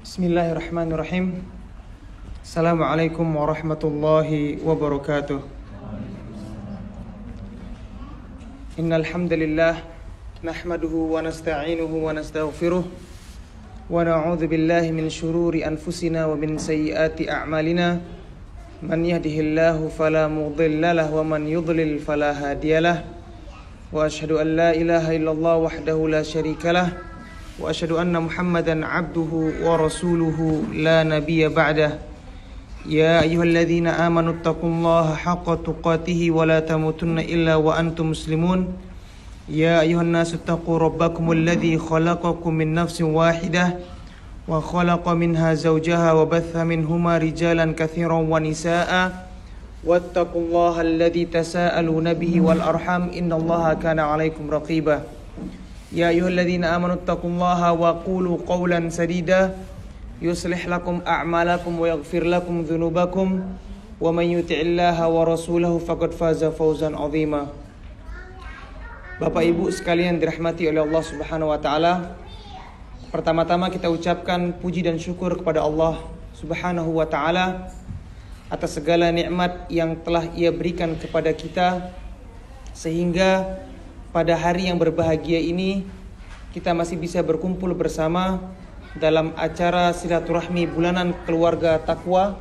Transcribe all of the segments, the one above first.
Bismillahirrahmanirrahim. Assalamualaikum warahmatullahi wabarakatuh. Innal hamdalillah nahmaduhu wa nasta'inuhu wa nastaghfiruh wa na'udzu billahi min shururi anfusina wa min sayyiati a'malina. Man yahdihillahu fala mudilla lahu wa man yudlil fala hadiyalah. Wa asyhadu an la ilaha illallah wahdahu la syarikalah. Wa asyhadu anna Muhammadan abduhu wa rasuluhu la nabiyya ba'dah. Ya ayyuhalladzina amanu taqullaha haqqa tuqatih wa la tamutunna illa wa antum muslimun. Ya ayyuhan nasu taqu rabbakumul ladzi khalaqakum min nafsin wahidah wa khalaqa minha zawjaha wa batha minhuma rijalan katsiran wa nisaa'a wattaqullaha alladzi tasaaluna bihi wal arham innallaha kana 'alaikum raqiba. Ya ayyuhalladzina amanu taqullaha wa qulu qawlan sadida yuslih lakum a'malakum wa yaghfir lakum dhunubakum wa man yuti'illaha wa rasulahu faqad faza fawzan 'azima. Bapak Ibu sekalian dirahmati oleh Allah Subhanahu wa taala. Pertama-tama kita ucapkan puji dan syukur kepada Allah Subhanahu wa taala atas segala nikmat yang telah Ia berikan kepada kita, sehingga pada hari yang berbahagia ini kita masih bisa berkumpul bersama dalam acara silaturahmi bulanan keluarga takwa,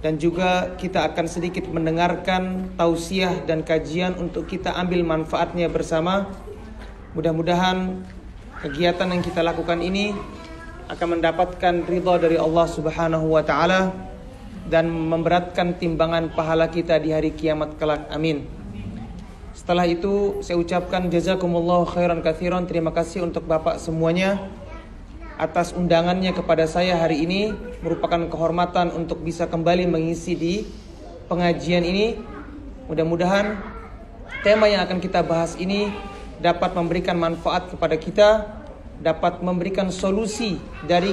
dan juga kita akan sedikit mendengarkan tausiah dan kajian untuk kita ambil manfaatnya bersama. Mudah-mudahan kegiatan yang kita lakukan ini akan mendapatkan ridha dari Allah Subhanahu wa taala dan memberatkan timbangan pahala kita di hari kiamat kelak. Amin. Setelah itu saya ucapkan jazakumullahu khairan katsiran. Terima kasih untuk Bapak semuanya atas undangannya kepada saya hari ini. Merupakan kehormatan untuk bisa kembali mengisi di pengajian ini. Mudah-mudahan tema yang akan kita bahas ini dapat memberikan manfaat kepada kita, dapat memberikan solusi dari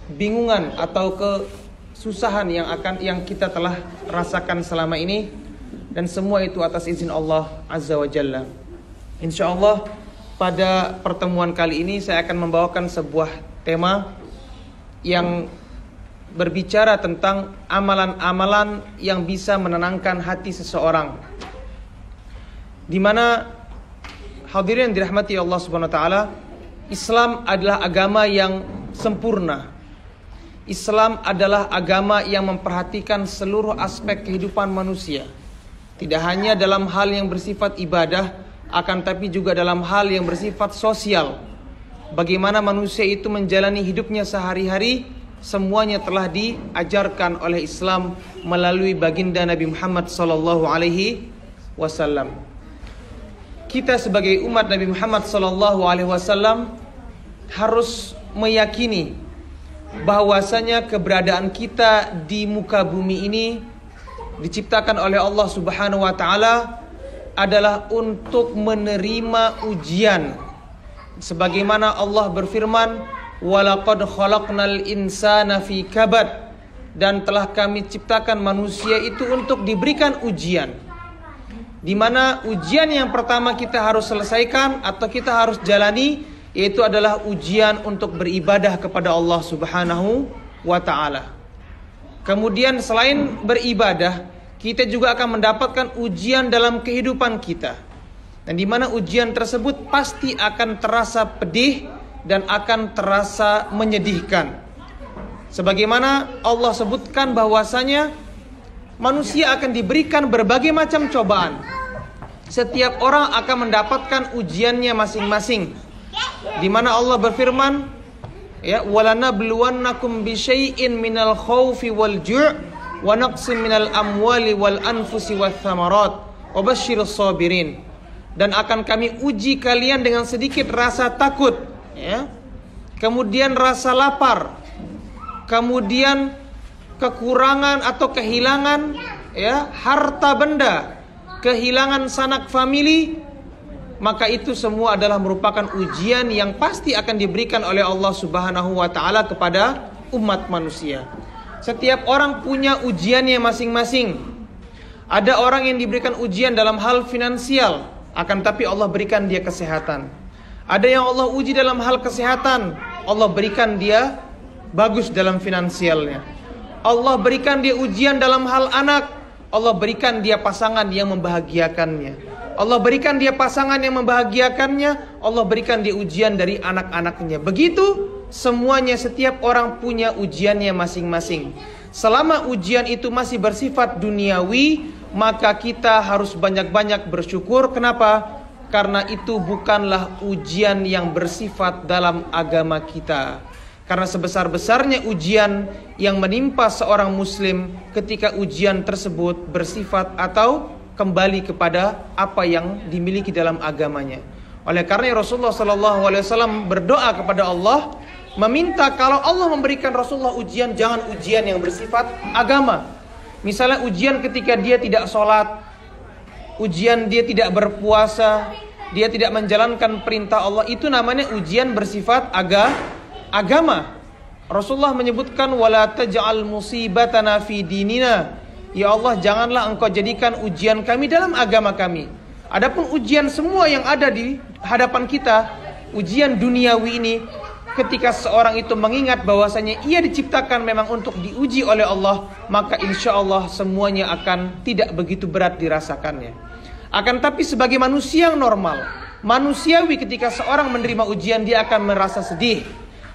kebingungan atau kesusahan yang kita telah rasakan selama ini. Dan semua itu atas izin Allah Azza wa Jalla. InsyaAllah pada pertemuan kali ini saya akan membawakan sebuah tema yang berbicara tentang amalan-amalan yang bisa menenangkan hati seseorang, di mana hadirin yang dirahmati Allah Subhanahu wa taala, Islam adalah agama yang sempurna. Islam adalah agama yang memperhatikan seluruh aspek kehidupan manusia. Tidak hanya dalam hal yang bersifat ibadah, akan tapi juga dalam hal yang bersifat sosial. Bagaimana manusia itu menjalani hidupnya sehari-hari, semuanya telah diajarkan oleh Islam melalui baginda Nabi Muhammad sallallahu alaihi wasallam. Kita sebagai umat Nabi Muhammad sallallahu alaihi wasallam harus meyakini bahwasanya keberadaan kita di muka bumi ini diciptakan oleh Allah Subhanahu wa taala adalah untuk menerima ujian. Sebagaimana Allah berfirman, "Walaqad khalaqnal insana fi kabad." Dan telah kami ciptakan manusia itu untuk diberikan ujian. Di mana ujian yang pertama kita harus selesaikan atau kita harus jalani, yaitu adalah ujian untuk beribadah kepada Allah Subhanahu wa taala. Kemudian selain beribadah, kita juga akan mendapatkan ujian dalam kehidupan kita. Dan di mana ujian tersebut pasti akan terasa pedih dan akan terasa menyedihkan. Sebagaimana Allah sebutkan bahwasanya manusia akan diberikan berbagai macam cobaan. Setiap orang akan mendapatkan ujiannya masing-masing. Di mana Allah berfirman, ya, walanabluwannakum bisyai'in minal khaufi wal ju' wa naqsim minal amwali wal anfusi wath thamarat wa basyirus sabirin. Dan akan kami uji kalian dengan sedikit rasa takut, ya. Kemudian rasa lapar, kemudian kekurangan atau kehilangan, ya, harta benda, kehilangan sanak famili. Maka itu semua adalah merupakan ujian yang pasti akan diberikan oleh Allah Subhanahu wa taala kepada umat manusia. Setiap orang punya ujiannya masing-masing. Ada orang yang diberikan ujian dalam hal finansial, akan tapi Allah berikan dia kesehatan. Ada yang Allah uji dalam hal kesehatan, Allah berikan dia bagus dalam finansialnya. Allah berikan dia ujian dalam hal anak. Allah berikan dia pasangan yang membahagiakannya. Allah berikan dia pasangan yang membahagiakannya. Allah berikan dia ujian dari anak-anaknya. Begitu semuanya, setiap orang punya ujiannya masing-masing. Selama ujian itu masih bersifat duniawi, maka kita harus banyak-banyak bersyukur. Kenapa? Karena itu bukanlah ujian yang bersifat dalam agama kita. Karena sebesar-besarnya ujian yang menimpa seorang muslim, ketika ujian tersebut bersifat atau kembali kepada apa yang dimiliki dalam agamanya. Oleh karena Rasulullah SAW berdoa kepada Allah, meminta kalau Allah memberikan Rasulullah ujian, jangan ujian yang bersifat agama. Misalnya ujian ketika dia tidak sholat, ujian dia tidak berpuasa, dia tidak menjalankan perintah Allah, itu namanya ujian bersifat agama. Rasulullah menyebutkan, wala taj'al musibatana fi dinina. Ya Allah, janganlah engkau jadikan ujian kami dalam agama kami. Adapun ujian semua yang ada di hadapan kita, ujian duniawi ini, ketika seorang itu mengingat bahwasanya ia diciptakan memang untuk diuji oleh Allah, maka insya Allah semuanya akan tidak begitu berat dirasakannya. Akan tapi sebagai manusia yang normal, manusiawi, ketika seorang menerima ujian, dia akan merasa sedih,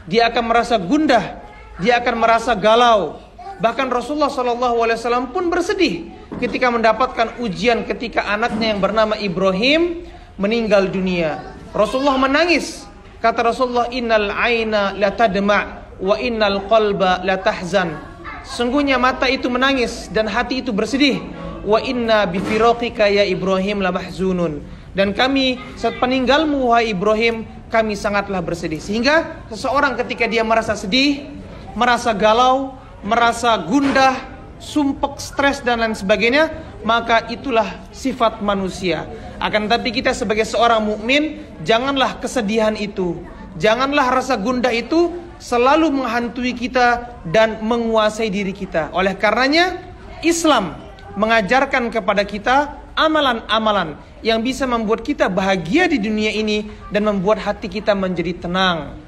dia akan merasa gundah, dia akan merasa galau. Bahkan Rasulullah SAW pun bersedih ketika mendapatkan ujian ketika anaknya yang bernama Ibrahim meninggal dunia. Rasulullah menangis. Kata Rasulullah, innal aina la tadma' wa innal qalba la tahzan. Sungguhnya mata itu menangis dan hati itu bersedih. Wa inna bi firaqika ya Ibrahim la mahzunun. Dan kami saat peninggalmu wahai Ibrahim, kami sangatlah bersedih. Sehingga seseorang ketika dia merasa sedih, merasa galau, merasa gundah, sumpek, stres dan lain sebagainya, maka itulah sifat manusia. Akan tetapi kita sebagai seorang mukmin, janganlah kesedihan itu, janganlah rasa gundah itu selalu menghantui kita dan menguasai diri kita. Oleh karenanya Islam mengajarkan kepada kita amalan-amalan yang bisa membuat kita bahagia di dunia ini dan membuat hati kita menjadi tenang.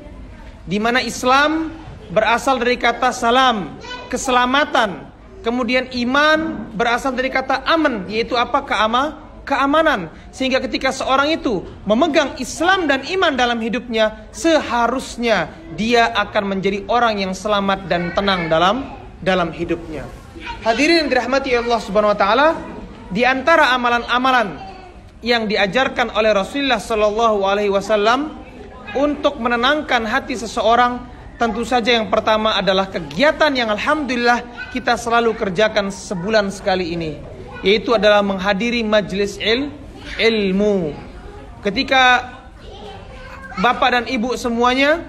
Di mana Islam berasal dari kata salam, keselamatan. Kemudian iman berasal dari kata aman, yaitu apa? Keamanan. Sehingga ketika seorang itu memegang Islam dan iman dalam hidupnya, seharusnya dia akan menjadi orang yang selamat dan tenang dalam hidupnya. Hadirin yang dirahmati Allah Subhanahu wa taala, di antara amalan-amalan yang diajarkan oleh Rasulullah sallallahu alaihi wasallam untuk menenangkan hati seseorang, tentu saja yang pertama adalah kegiatan yang alhamdulillah kita selalu kerjakan sebulan sekali ini, yaitu adalah menghadiri majelis ilmu. Ketika bapak dan ibu semuanya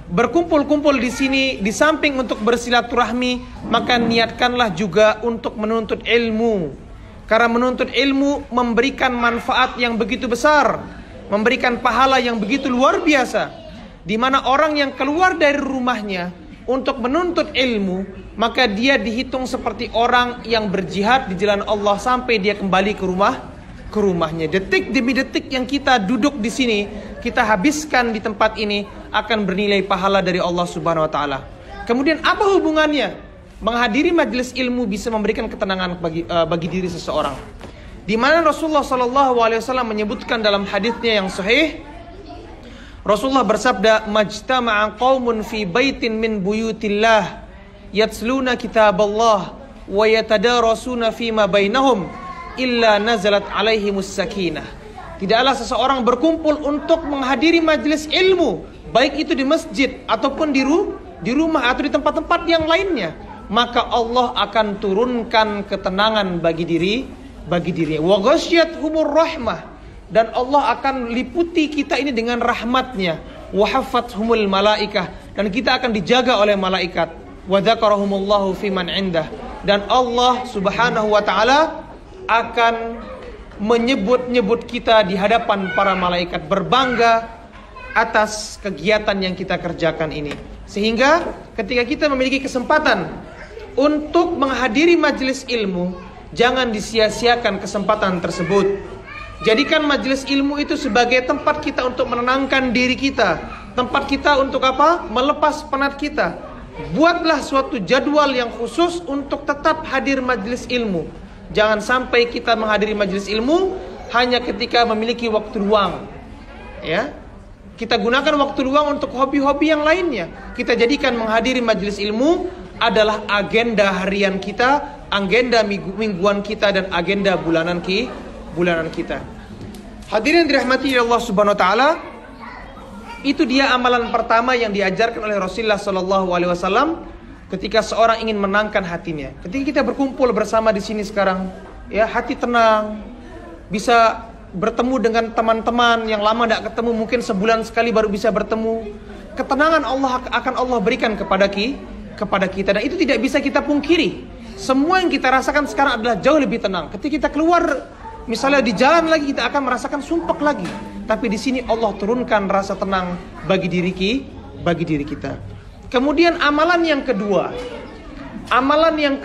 berkumpul-kumpul di sini, di samping untuk bersilaturahmi, maka niatkanlah juga untuk menuntut ilmu. Karena menuntut ilmu memberikan manfaat yang begitu besar, memberikan pahala yang begitu luar biasa. Di mana orang yang keluar dari rumahnya untuk menuntut ilmu, maka dia dihitung seperti orang yang berjihad di jalan Allah sampai dia kembali ke rumahnya. Detik demi detik yang kita duduk di sini, kita habiskan di tempat ini akan bernilai pahala dari Allah Subhanahu wa taala. Kemudian apa hubungannya menghadiri majelis ilmu bisa memberikan ketenangan bagi diri seseorang? Di mana Rasulullah SAW menyebutkan dalam hadisnya yang sahih, Rasulullah bersabda, majtama'a qaumun fi baitin min buyutillah yatsluna kitaballah wa yatadarasuna fima bainahum illa nazalat alaihimus sakinah. Tidaklah seseorang berkumpul untuk menghadiri majelis ilmu, baik itu di masjid ataupun di rumah atau di tempat-tempat yang lainnya, maka Allah akan turunkan ketenangan bagi dirinya. Wa ghasyiyatuhumur rahmah, dan Allah akan liputi kita ini dengan rahmatnya. Wa haffathumul malaikah, dan kita akan dijaga oleh malaikat. Wa dzakarahumullahu fiman indah, dan Allah Subhanahu wa taala akan menyebut-nyebut kita di hadapan para malaikat, berbangga atas kegiatan yang kita kerjakan ini. Sehingga ketika kita memiliki kesempatan untuk menghadiri majelis ilmu, jangan disia-siakan kesempatan tersebut. Jadikan majelis ilmu itu sebagai tempat kita untuk menenangkan diri kita, tempat kita untuk apa? Melepas penat kita. Buatlah suatu jadwal yang khusus untuk tetap hadir majelis ilmu. Jangan sampai kita menghadiri majelis ilmu hanya ketika memiliki waktu luang. Ya. Kita gunakan waktu luang untuk hobi-hobi yang lainnya. Kita jadikan menghadiri majelis ilmu adalah agenda harian kita, agenda mingguan kita, dan agenda bulanan kita. Hadirin dirahmati Allah Subhanahu wa taala, itu dia amalan pertama yang diajarkan oleh Rasulullah sallallahu alaihi wasallam ketika seorang ingin menangkan hatinya. Ketika kita berkumpul bersama di sini sekarang, ya, hati tenang, bisa bertemu dengan teman-teman yang lama tidak ketemu, mungkin sebulan sekali baru bisa bertemu. Ketenangan akan Allah berikan kepada kita, dan itu tidak bisa kita pungkiri. Semua yang kita rasakan sekarang adalah jauh lebih tenang. Ketika kita keluar, misalnya di jalan lagi, kita akan merasakan sumpek lagi. Tapi di sini Allah turunkan rasa tenang bagi diri kita. Kemudian amalan yang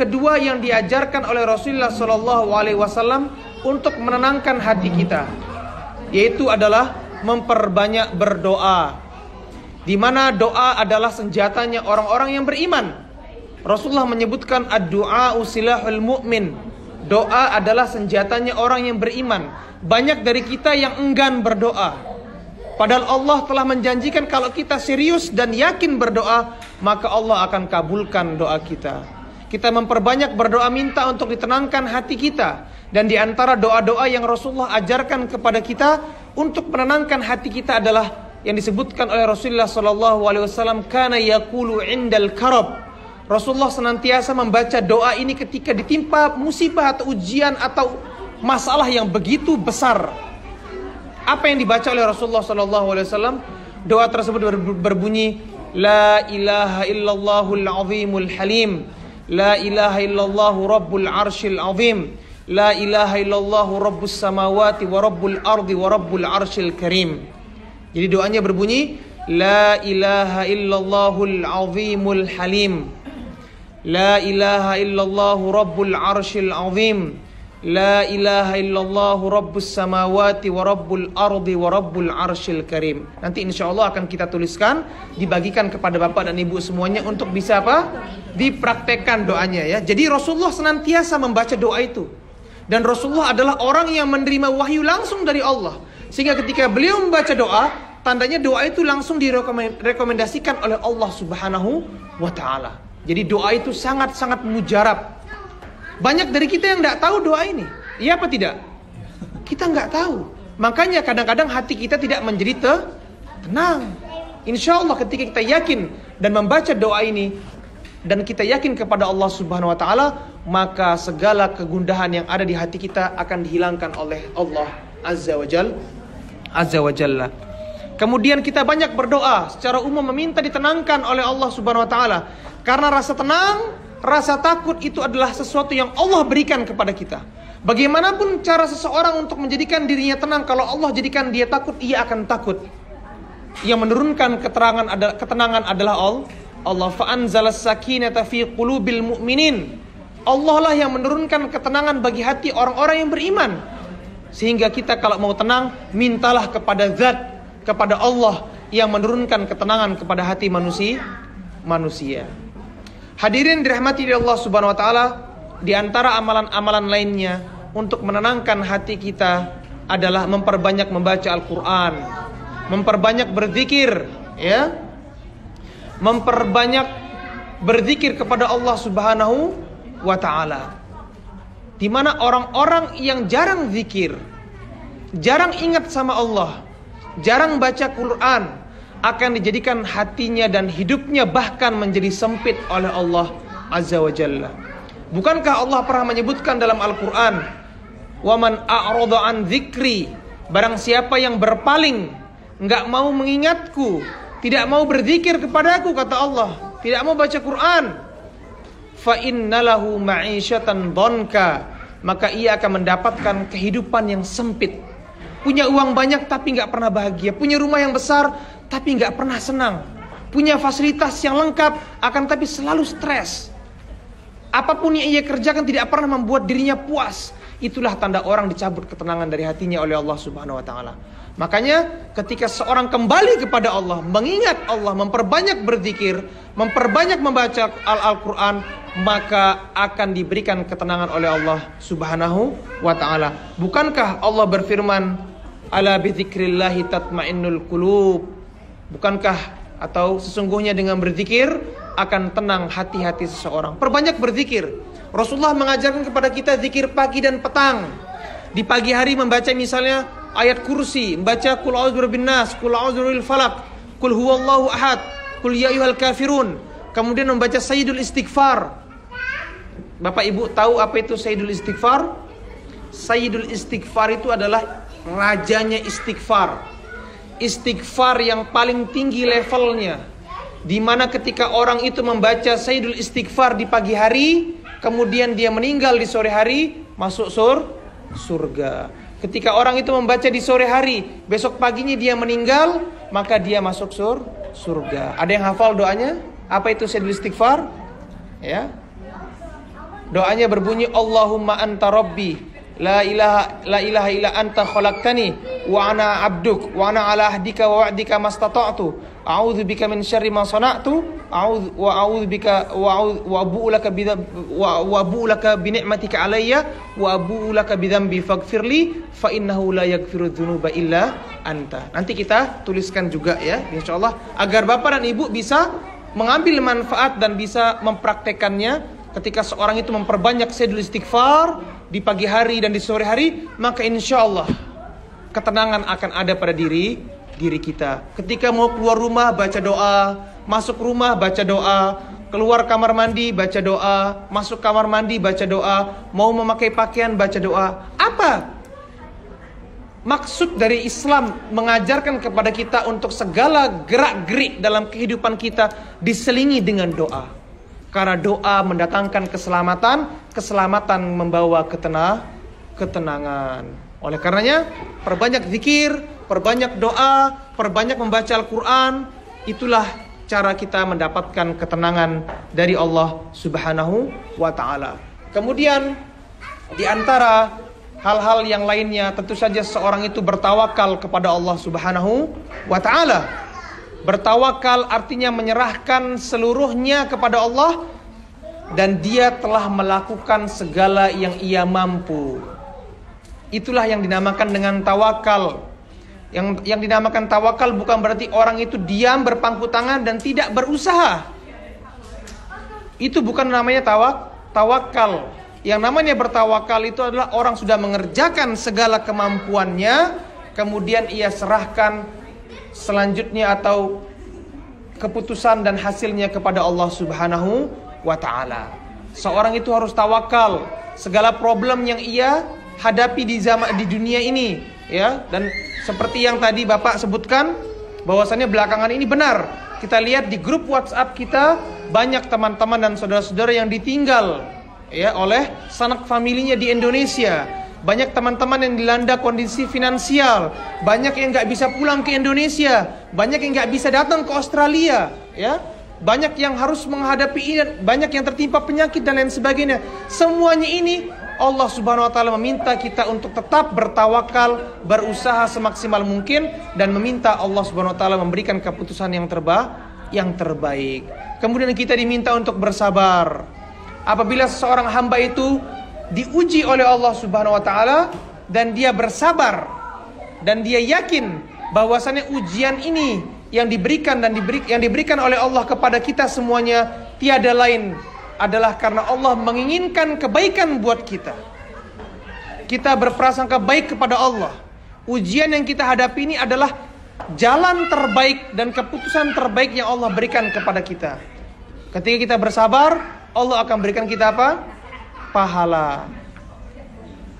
kedua yang diajarkan oleh Rasulullah Shallallahu Alaihi Wasallam untuk menenangkan hati kita, yaitu adalah memperbanyak berdoa. Di mana doa adalah senjatanya orang-orang yang beriman. Rasulullah menyebutkan ad-du'a silahul mu'min. Doa adalah senjatanya orang yang beriman. Banyak dari kita yang enggan berdoa, padahal Allah telah menjanjikan kalau kita serius dan yakin berdoa, maka Allah akan kabulkan doa kita. Kita memperbanyak berdoa, minta untuk ditenangkan hati kita. Dan di antara doa-doa yang Rasulullah ajarkan kepada kita untuk menenangkan hati kita adalah yang disebutkan oleh Rasulullah SAW, kana yaqulu indal karab. Rasulullah senantiasa membaca doa ini ketika ditimpa musibah atau ujian atau masalah yang begitu besar. Apa yang dibaca oleh Rasulullah SAW? Doa tersebut berbunyi, la ilaha illallahul azimul halim, la ilaha illallahu rabbul arshil azim, la ilaha illallahu rabbus samawati wa rabbul ardi wa rabbul arshil karim. Jadi doanya berbunyi, la ilaha illallahul azimul halim, la ilaha illallahu rabbul arshil azim, la ilaha illallahu rabbus samawati wa rabbul ardi wa rabbul arshil karim. Nanti insyaallah akan kita tuliskan, dibagikan kepada bapak dan ibu semuanya untuk bisa apa? Dipraktekkan doanya, ya. Jadi Rasulullah senantiasa membaca doa itu. Dan Rasulullah adalah orang yang menerima wahyu langsung dari Allah. Sehingga ketika beliau membaca doa, tandanya doa itu langsung direkomendasikan oleh Allah Subhanahu wa ta'ala. Jadi doa itu sangat-sangat mujarab. Banyak dari kita yang tidak tahu doa ini. Iya apa tidak? Kita nggak tahu. Makanya kadang-kadang hati kita tidak menjadi tenang. Insya Allah ketika kita yakin dan membaca doa ini, dan kita yakin kepada Allah Subhanahu wa ta'ala, maka segala kegundahan yang ada di hati kita akan dihilangkan oleh Allah Azza wa Jalla. Kemudian kita banyak berdoa secara umum meminta ditenangkan oleh Allah Subhanahu wa ta'ala. Karena rasa tenang, rasa takut itu adalah sesuatu yang Allah berikan kepada kita. Bagaimanapun cara seseorang untuk menjadikan dirinya tenang, kalau Allah jadikan dia takut, ia akan takut. Yang menurunkan ketenangan adalah Allah. Fa'anzalas sakinata fi qulubil mu'minin. Allah lah yang menurunkan ketenangan bagi hati orang-orang yang beriman. Sehingga kita kalau mau tenang, mintalah kepada Zat, kepada Allah yang menurunkan ketenangan kepada hati manusia. Hadirin dirahmati Allah Subhanahu wa ta'ala, di antara amalan-amalan lainnya untuk menenangkan hati kita adalah memperbanyak membaca Al-Quran, memperbanyak berzikir, ya, memperbanyak berzikir kepada Allah Subhanahu wa ta'ala. Di mana orang-orang yang jarang zikir, jarang ingat sama Allah, jarang baca Quran, akan dijadikan hatinya dan hidupnya bahkan menjadi sempit oleh Allah Azza wa Jalla. Bukankah Allah pernah menyebutkan dalam Al-Quran, "Waman a'rada an dzikri", barang siapa yang berpaling, enggak mau mengingatku, tidak mau berzikir kepadaku, kata Allah, tidak mau baca Quran, fa innalahu ma'isyatan dhanka, maka ia akan mendapatkan kehidupan yang sempit. Punya uang banyak tapi enggak pernah bahagia, punya rumah yang besar tapi enggak pernah senang, punya fasilitas yang lengkap akan tapi selalu stres. Apapun yang ia kerjakan tidak pernah membuat dirinya puas. itulah tanda orang dicabut ketenangan dari hatinya oleh Allah Subhanahu wa taala. Makanya ketika seorang kembali kepada Allah, mengingat Allah, memperbanyak berzikir, memperbanyak membaca Al-Qur'an, maka akan diberikan ketenangan oleh Allah Subhanahu wa taala. Bukankah Allah berfirman, "Ala bidzikrillahi tatmainnul qulub." Bukankah atau sesungguhnya dengan berzikir akan tenang hati-hati seseorang. Perbanyak berzikir. Rasulullah mengajarkan kepada kita zikir pagi dan petang. Di pagi hari membaca misalnya ayat kursi, membaca qul a'udzu birabbin nas, qul a'udzu birabbil falaq, qul huwallahu ahad, qul ya ayyuhal kafirun. Kemudian membaca sayyidul istighfar. Bapak Ibu tahu apa itu sayyidul istighfar? Sayyidul istighfar itu adalah rajanya istighfar. Istighfar yang paling tinggi levelnya, di mana ketika orang itu membaca sayyidul istighfar di pagi hari, kemudian dia meninggal di sore hari, masuk surga. Ketika orang itu membaca di sore hari, besok paginya dia meninggal, maka dia masuk surga. Ada yang hafal doanya? Apa itu sayyidul istighfar? Ya. Doanya berbunyi, Allahumma anta rabbi, la ilaha illa anta khalaqtani wa ana abduk wa ana ala ahdika wa wa'dika mastata'tu a'udzu bika min syarri ma sana'tu a'udzu bika wa abu'u laka bi ni'matika alayya wa abu'u laka bi dzambi faghfirli fa innahu la yaghfiru dzunuba illa anta. Nanti kita tuliskan juga ya insyaallah agar Bapak dan Ibu bisa mengambil manfaat dan bisa mempraktekannya. Ketika seorang itu memperbanyak sayyidul istighfar di pagi hari dan di sore hari, maka insya Allah ketenangan akan ada pada diri kita. Ketika mau keluar rumah baca doa, masuk rumah baca doa, keluar kamar mandi baca doa, masuk kamar mandi baca doa, mau memakai pakaian baca doa. Apa maksud dari Islam mengajarkan kepada kita untuk segala gerak-gerik dalam kehidupan kita diselingi dengan doa? Karena doa mendatangkan keselamatan membawa ketenangan. Oleh karenanya, perbanyak zikir, perbanyak doa, perbanyak membaca Al-Quran. Itulah cara kita mendapatkan ketenangan dari Allah Subhanahu wa ta'ala. Kemudian, di antara hal-hal yang lainnya, tentu saja seorang itu bertawakal kepada Allah Subhanahu wa ta'ala. Bertawakal artinya menyerahkan seluruhnya kepada Allah, dan dia telah melakukan segala yang ia mampu. Itulah yang dinamakan dengan tawakal. Yang dinamakan tawakal bukan berarti orang itu diam berpangku tangan dan tidak berusaha. Itu bukan namanya tawakal. Yang namanya bertawakal itu adalah orang sudah mengerjakan segala kemampuannya, kemudian ia serahkan selanjutnya atau keputusan dan hasilnya kepada Allah Subhanahu wa ta'ala. Seorang itu harus tawakal segala problem yang ia hadapi di dunia ini, ya. Dan seperti yang tadi Bapak sebutkan, bahwasannya belakangan ini benar. Kita lihat di grup WhatsApp kita banyak teman-teman dan saudara-saudara yang ditinggal ya oleh sanak familinya di Indonesia. Banyak teman-teman yang dilanda kondisi finansial, banyak yang nggak bisa pulang ke Indonesia, banyak yang nggak bisa datang ke Australia, ya, banyak yang harus menghadapi ini, banyak yang tertimpa penyakit dan lain sebagainya. Semuanya ini Allah Subhanahu Wa Taala meminta kita untuk tetap bertawakal, berusaha semaksimal mungkin, dan meminta Allah Subhanahu Wa Taala memberikan keputusan yang terbaik. Kemudian kita diminta untuk bersabar. Apabila seseorang hamba itu diuji oleh Allah Subhanahu wa taala dan dia bersabar dan dia yakin bahwasannya ujian ini yang diberikan oleh Allah kepada kita semuanya tiada lain adalah karena Allah menginginkan kebaikan buat kita. Kita berprasangka baik kepada Allah. Ujian yang kita hadapi ini adalah jalan terbaik dan keputusan terbaik yang Allah berikan kepada kita. Ketika kita bersabar, Allah akan berikan kita apa? Pahala.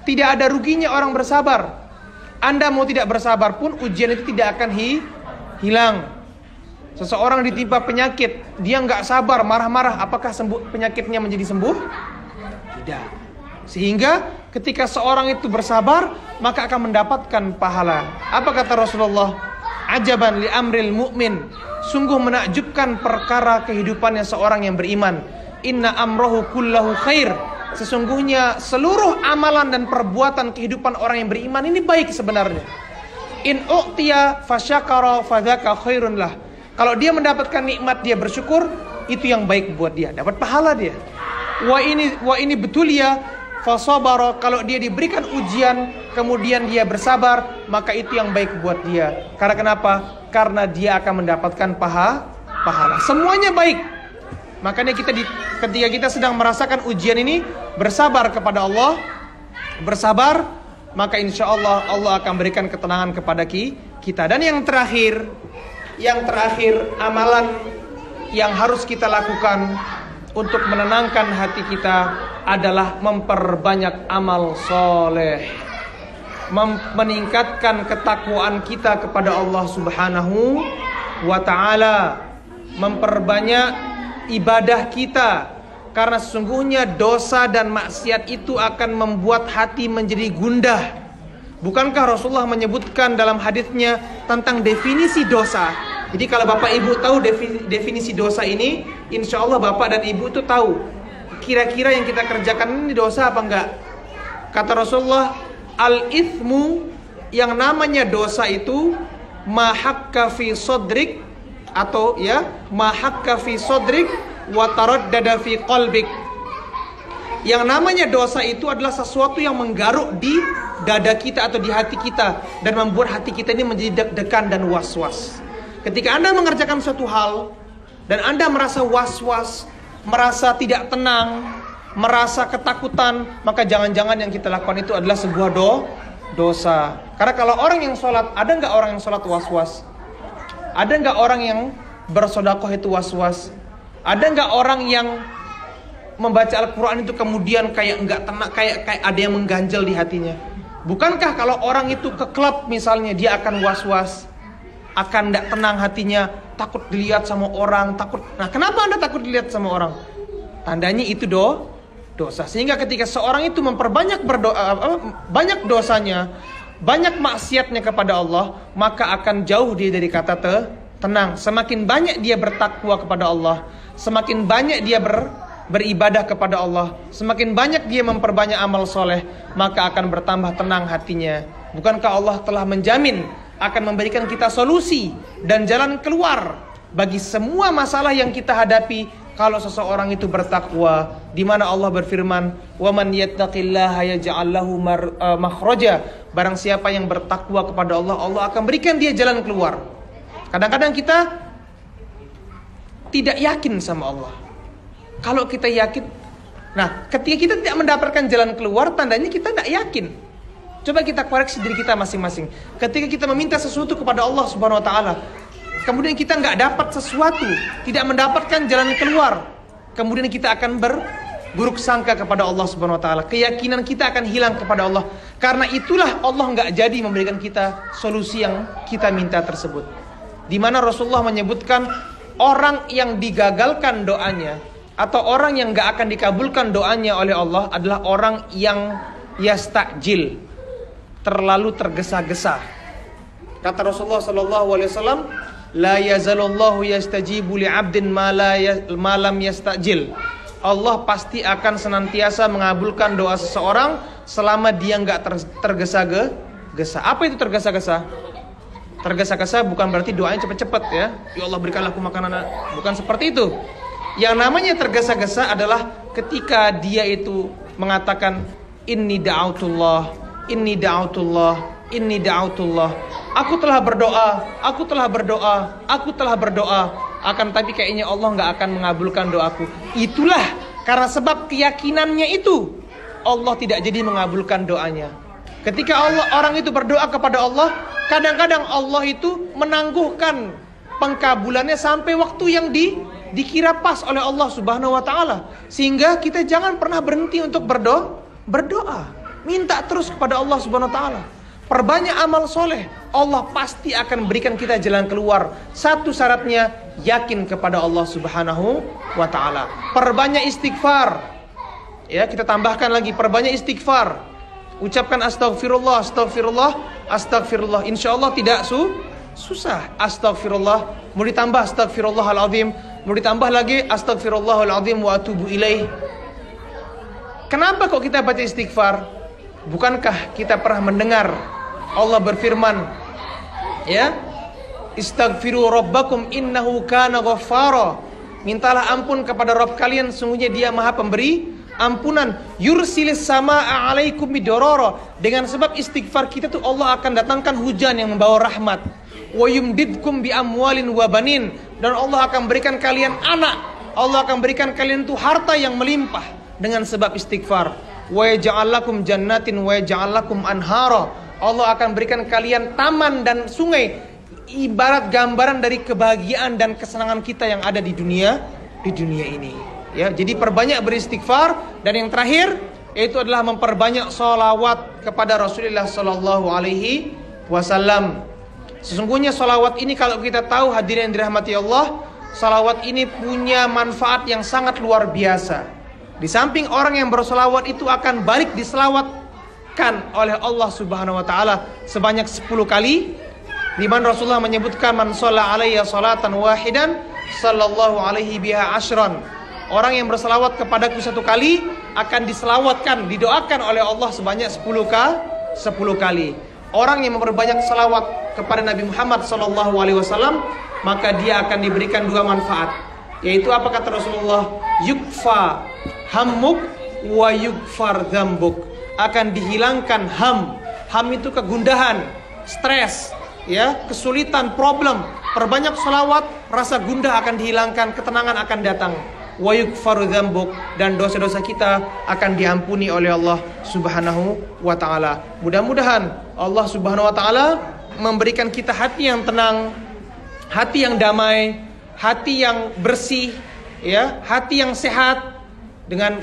Tidak ada ruginya orang bersabar. Anda mau tidak bersabar pun ujian itu tidak akan hilang. Seseorang ditimpa penyakit, dia nggak sabar, marah-marah, apakah penyakitnya menjadi sembuh? Tidak. Sehingga ketika seorang itu bersabar, maka akan mendapatkan pahala. Apa kata Rasulullah? Ajaban li amril mu'min. Sungguh menakjubkan perkara kehidupannya seorang yang beriman. Inna amrohu kullahu khair. Sesungguhnya seluruh amalan dan perbuatan kehidupan orang yang beriman ini baik sebenarnya. In u'tiya fasyakara fadzaka khairun lah. Kalau dia mendapatkan nikmat, dia bersyukur, itu yang baik buat dia, dapat pahala dia. Wa ini betul ya fasabara, kalau dia diberikan ujian kemudian dia bersabar, maka itu yang baik buat dia. Karena kenapa? Karena dia akan mendapatkan pahala. Semuanya baik. Makanya ketika kita sedang merasakan ujian ini, bersabar kepada Allah, bersabar, maka insya Allah Allah akan berikan ketenangan kepada kita. Dan yang terakhir, amalan yang harus kita lakukan untuk menenangkan hati kita adalah memperbanyak amal soleh, meningkatkan ketakwaan kita kepada Allah Subhanahu wa ta'ala, memperbanyak ibadah kita, karena sesungguhnya dosa dan maksiat itu akan membuat hati menjadi gundah. Bukankah Rasulullah menyebutkan dalam hadisnya tentang definisi dosa? Jadi kalau Bapak Ibu tahu definisi dosa ini, insya Allah Bapak dan Ibu itu tahu kira-kira yang kita kerjakan ini dosa apa enggak. Kata Rasulullah, al-ithmu, yang namanya dosa itu mahakka fi sodrik, atau mahakka fi sodrik wa taraddada fi qalbik. Yang namanya dosa itu adalah sesuatu yang menggaruk di dada kita atau di hati kita dan membuat hati kita ini menjadi deg-degan dan was-was. Ketika Anda mengerjakan suatu hal dan Anda merasa was-was, merasa tidak tenang, merasa ketakutan, maka jangan-jangan yang kita lakukan itu adalah sebuah dosa. Karena kalau orang yang sholat, ada nggak orang yang sholat was-was? Ada nggak orang yang bersedekah itu was-was? Ada nggak orang yang membaca Al-Quran itu kemudian kayak nggak tenang, kayak ada yang mengganjal di hatinya? Bukankah kalau orang itu ke klub misalnya, dia akan was-was, akan nggak tenang hatinya, takut dilihat sama orang, takut. Nah, kenapa Anda takut dilihat sama orang? Tandanya itu dosa. Sehingga ketika seorang itu memperbanyak banyak dosanya, banyak maksiatnya kepada Allah, maka akan jauh dia dari kata tenang. Semakin banyak dia bertakwa kepada Allah, semakin banyak dia beribadah kepada Allah, semakin banyak dia memperbanyak amal soleh, maka akan bertambah tenang hatinya. Bukankah Allah telah menjamin akan memberikan kita solusi dan jalan keluar bagi semua masalah yang kita hadapi kalau seseorang itu bertakwa, di mana Allah berfirman, "Wa man yattaqillaha yaj'al lahu makhraja." Barang siapa yang bertakwa kepada Allah, Allah akan berikan dia jalan keluar. Kadang-kadang kita tidak yakin sama Allah. Kalau kita yakin, nah ketika kita tidak mendapatkan jalan keluar, tandanya kita tidak yakin. Coba kita koreksi diri kita masing-masing. Ketika kita meminta sesuatu kepada Allah Subhanahu wa ta'ala, kemudian kita nggak dapat sesuatu, tidak mendapatkan jalan keluar, kemudian kita akan berburuk sangka kepada Allah Subhanahu wa ta'ala. Keyakinan kita akan hilang kepada Allah. Karena itulah Allah nggak jadi memberikan kita solusi yang kita minta tersebut. Di mana Rasulullah menyebutkan orang yang digagalkan doanya atau orang yang nggak akan dikabulkan doanya oleh Allah adalah orang yang yastajil, terlalu tergesa-gesa. Kata Rasulullah SAW, la yazalullahu yastajibu li'abdin ma lam yastajil. Allah pasti akan senantiasa mengabulkan doa seseorang selama dia nggak tergesa-gesa. Apa itu tergesa-gesa? Tergesa-gesa bukan berarti doanya cepet-cepet ya. Ya Allah berikanlah aku makanan. Bukan seperti itu. Yang namanya tergesa-gesa adalah ketika dia itu mengatakan inni da'autullah, inni da'autullah, inni da'autullah. Aku telah berdoa. Akan tapi kayaknya Allah nggak akan mengabulkan doaku. Itulah karena sebab keyakinannya itu Allah tidak jadi mengabulkan doanya. Ketika orang itu berdoa kepada Allah, kadang-kadang Allah itu menangguhkan pengkabulannya sampai waktu yang dikira pas oleh Allah Subhanahu wa ta'ala. Sehingga kita jangan pernah berhenti untuk berdoa. Minta terus kepada Allah Subhanahu wa ta'ala. Perbanyak amal soleh, Allah pasti akan berikan kita jalan keluar. Satu syaratnya, yakin kepada Allah Subhanahu wa ta'ala. Perbanyak istighfar. Ya, kita tambahkan lagi, perbanyak istighfar. Ucapkan astagfirullah, astagfirullah, astagfirullah. Insya Allah tidak susah. Astagfirullah, mau ditambah astagfirullahaladzim, mau ditambah lagi astagfirullahaladzim wa atubu ilaih. Kenapa kok kita baca istighfar? Bukankah kita pernah mendengar Allah berfirman, ya, istaghfiru rabbakum innahu kana ghaffara. Mintalah ampun kepada Rabb kalian, sungguhnya Dia Maha Pemberi ampunan. Yursilis samaa alaikum bidororo. Dengan sebab istighfar kita tuh Allah akan datangkan hujan yang membawa rahmat. Wa yumdidkum bi amwalin wa banin. Dan Allah akan berikan kalian anak. Allah akan berikan kalian tuh harta yang melimpah dengan sebab istighfar. Wa yaj'al lakum jannatin wa yaj'al lakum anhara. Allah akan berikan kalian taman dan sungai, ibarat gambaran dari kebahagiaan dan kesenangan kita yang ada di dunia ini. Ya, jadi perbanyak beristighfar. Dan yang terakhir yaitu adalah memperbanyak salawat kepada Rasulullah sallallahu alaihi wasallam. Sesungguhnya salawat ini, kalau kita tahu hadirin yang dirahmati Allah, salawat ini punya manfaat yang sangat luar biasa. Di samping orang yang bersalawat itu akan balik diselawatkan oleh Allah Subhanahu wa taala sebanyak 10 kali. Di mana Rasulullah menyebutkan, man shalla alayya salatan wahidan sallallahu alaihi biha ashran. Orang yang berselawat kepadaku 1 kali akan diselawatkan, didoakan oleh Allah sebanyak 10 kali. Orang yang memperbanyak selawat kepada Nabi Muhammad sallallahu alaihi wasallam, maka dia akan diberikan 2 manfaat. Yaitu apa kata Rasulullah? Yukfa hammuk wa yukfar dzambuk. Akan dihilangkan ham. Ham itu kegundahan, stres, ya, kesulitan, problem. Perbanyak selawat, rasa gundah akan dihilangkan, ketenangan akan datang. Wa yukfaru dzambuk, dan dosa-dosa kita akan diampuni oleh Allah Subhanahu wa taala. Mudah-mudahan Allah Subhanahu wa taala memberikan kita hati yang tenang, hati yang damai, hati yang bersih, ya, hati yang sehat.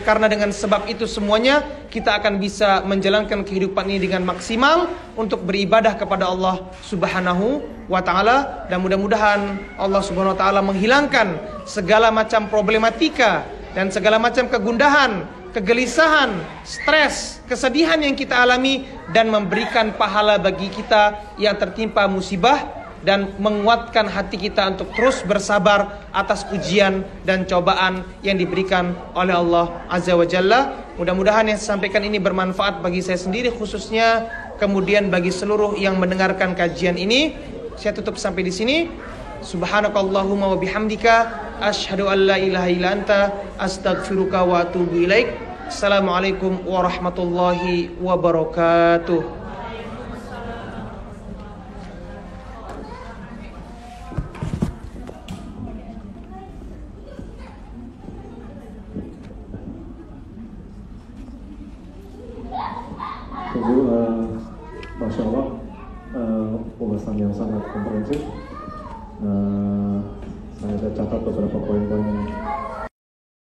Karena dengan sebab itu semuanya kita akan bisa menjalankan kehidupan ini dengan maksimal untuk beribadah kepada Allah Subhanahu wa taala. Dan mudah-mudahan Allah Subhanahu wa taala menghilangkan segala macam problematika dan segala macam kegundahan, kegelisahan, stres, kesedihan yang kita alami, dan memberikan pahala bagi kita yang tertimpa musibah, dan menguatkan hati kita untuk terus bersabar atas ujian dan cobaan yang diberikan oleh Allah Azza wa Jalla. Mudah-mudahan yang saya sampaikan ini bermanfaat bagi saya sendiri khususnya, kemudian bagi seluruh yang mendengarkan kajian ini. Saya tutup sampai di sini. Subhanakallahumma wa bihamdika asyhadu an la ilaha illa anta astaghfiruka wa atubu ilaik. Assalamualaikum warahmatullahi wabarakatuh. Masya Allah, ulasan yang sangat komprehensif. Saya ada catat beberapa poin-poin